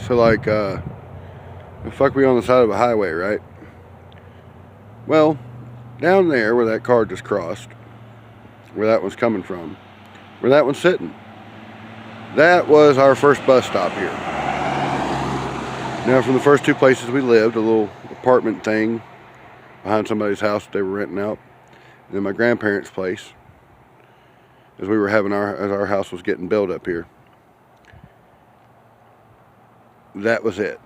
So like, the fuck we on the side of a highway, right? Well, down there where that car just crossed, where that one's coming from, where that one's sitting, that was our first bus stop here. Now from the first two places we lived, a little apartment thing behind somebody's house that they were renting out, and then my grandparents' place, as we were having as our house was getting built up here. That was it,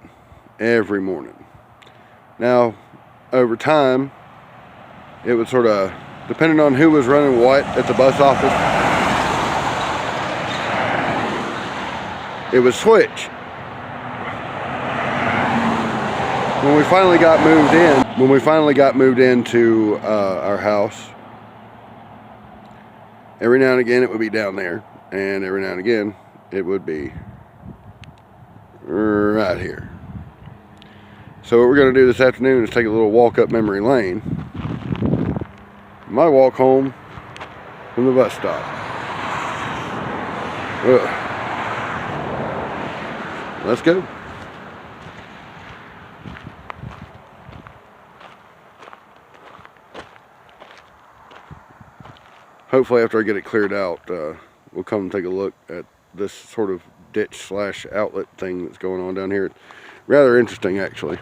every morning. Now, over time, it would sort of, depending on who was running what at the bus office, it would switch. When we finally got moved into our house, every now and again it would be down there, and every now and again it would be right here. So what we're going to do this afternoon is take a little walk up memory lane. My walk home from the bus stop. Let's go. Hopefully after I get it cleared out, we'll come and take a look at this sort of ditch slash outlet thing that's going on down here. Rather interesting, actually.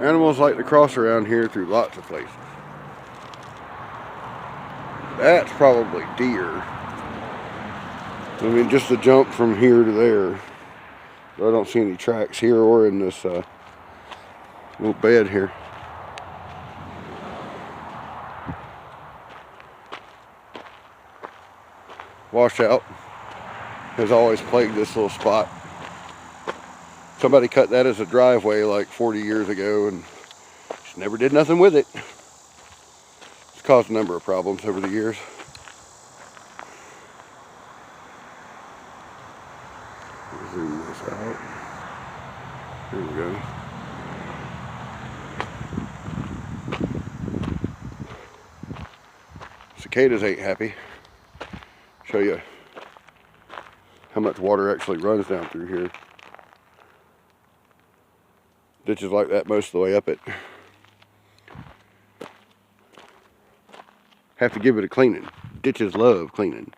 Animals like to cross around here through lots of places. That's probably deer. I mean, just the jump from here to there. I don't see any tracks here or in this little bed here. Washout has always plagued this little spot. Somebody cut that as a driveway like 40 years ago and just never did nothing with it. It's caused a number of problems over the years. Zoom this out. Here we go. Cicadas ain't happy. Show you how much water actually runs down through here. Ditches like that most of the way up it. Have to give it a cleaning. Ditches love cleaning.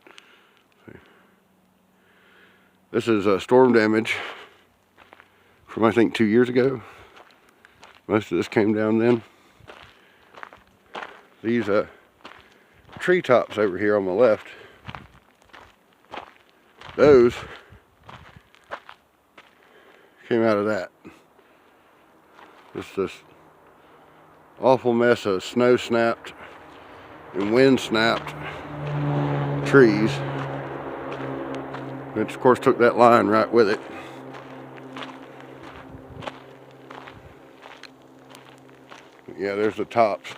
This is storm damage from I think 2 years ago. Most of this came down then. These treetops over here on the left, those came out of that. It's this awful mess of snow snapped and wind snapped trees, which of course took that line right with it. Yeah, there's the tops.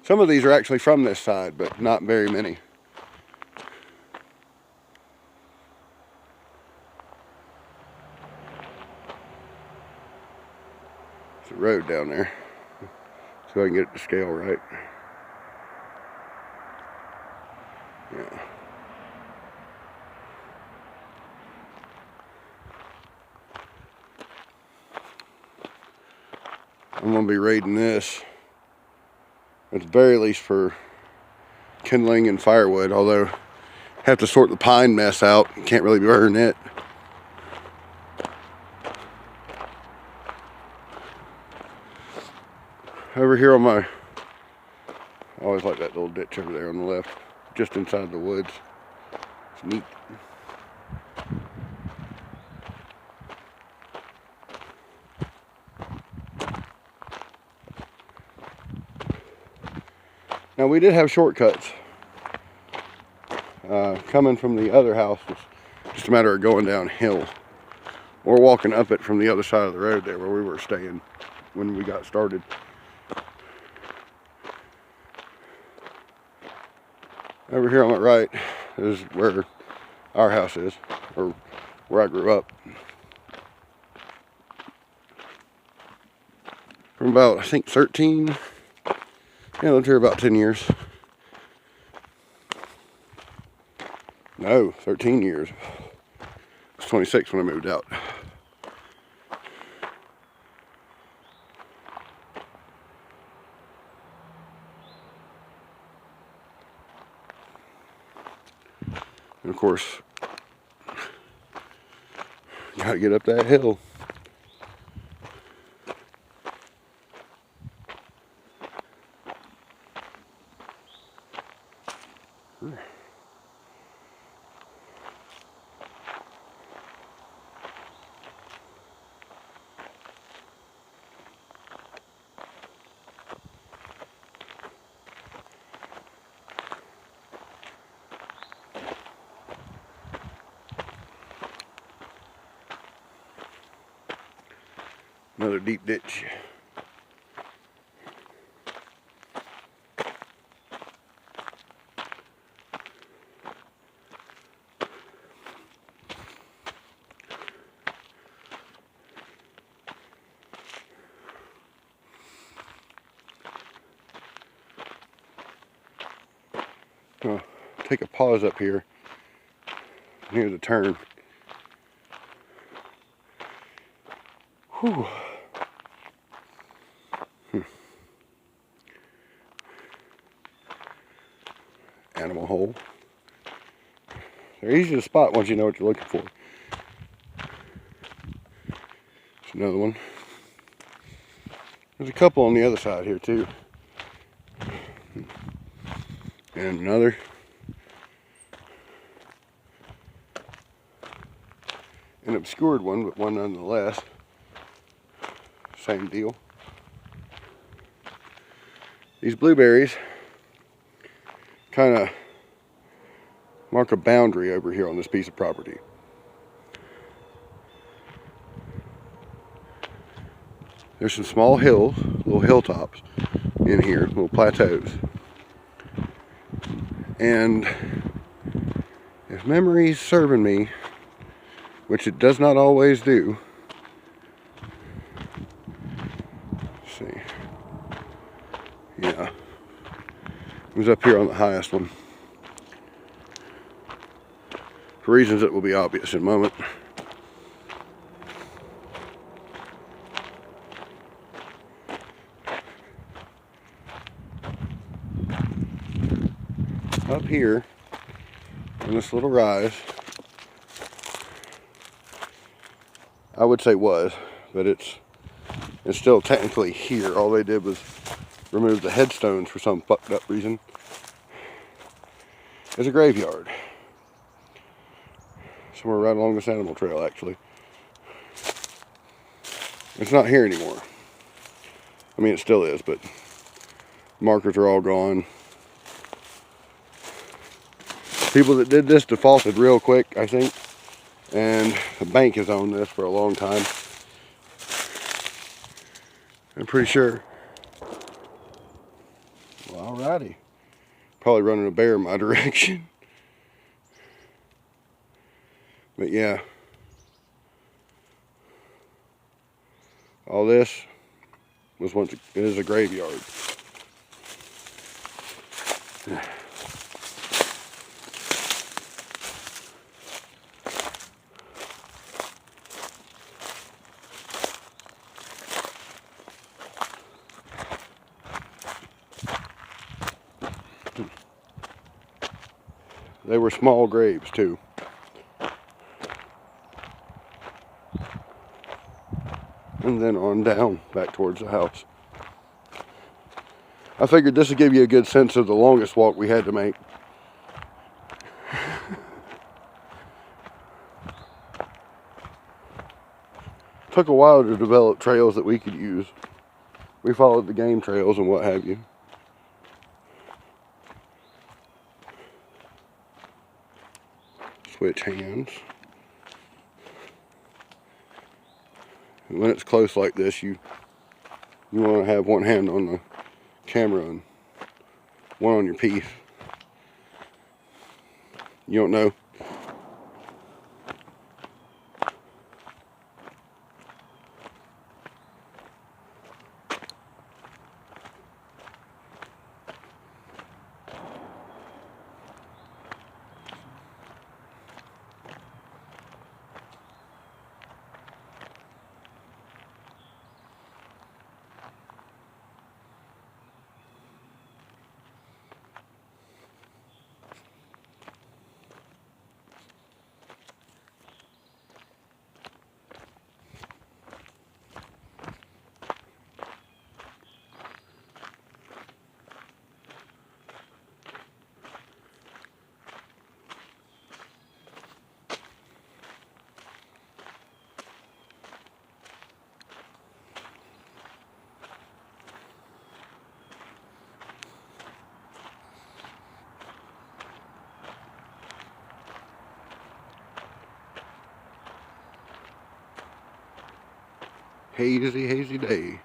Some of these are actually from this side, but not very many. There's a road down there, so I can get it to scale right. Yeah. I'm going to be raiding this, at the very least for kindling and firewood, although I have to sort the pine mess out. Can't really burn it. Over here on my, I always like that little ditch over there on the left, just inside the woods. It's neat. Now we did have shortcuts coming from the other house. It's just a matter of going downhill or walking up it from the other side of the road there where we were staying when we got started. Over here on my right is where our house is, or where I grew up. From about, I think, 13. Yeah, I lived here about 10 years. No, 13 years. I was 26 when I moved out. And of course, gotta get up that hill. Another deep ditch. I'll take a pause up here near the turn. Whew. Animal hole. They're easy to spot once you know what you're looking for. There's another one. There's a couple on the other side here too. And another. An obscured one, but one nonetheless. Same deal. These blueberries kind of mark a boundary over here on this piece of property. There's some small hills, little hilltops in here, little plateaus. And if memory's serving me, which it does not always do. Let's see. Yeah. It was up here on the highest one. For reasons that will be obvious in a moment. Up here, on this little rise, I would say was, but it's still technically here. All they did was remove the headstones for some fucked up reason. There's a graveyard. Somewhere right along this animal trail, actually. It's not here anymore. I mean, it still is, but markers are all gone. People that did this defaulted real quick, I think. And the bank has owned this for a long time. I'm pretty sure. Well, alrighty. Probably running a bear in my direction. But yeah. All this was once, it is a graveyard. They were small graves too. And then on down back towards the house. I figured this would give you a good sense of the longest walk we had to make. Took a while to develop trails that we could use. We followed the game trails and what have you. Switch hands. And when it's close like this, you want to have one hand on the camera and one on your piece. You don't know? Hazy, hazy day.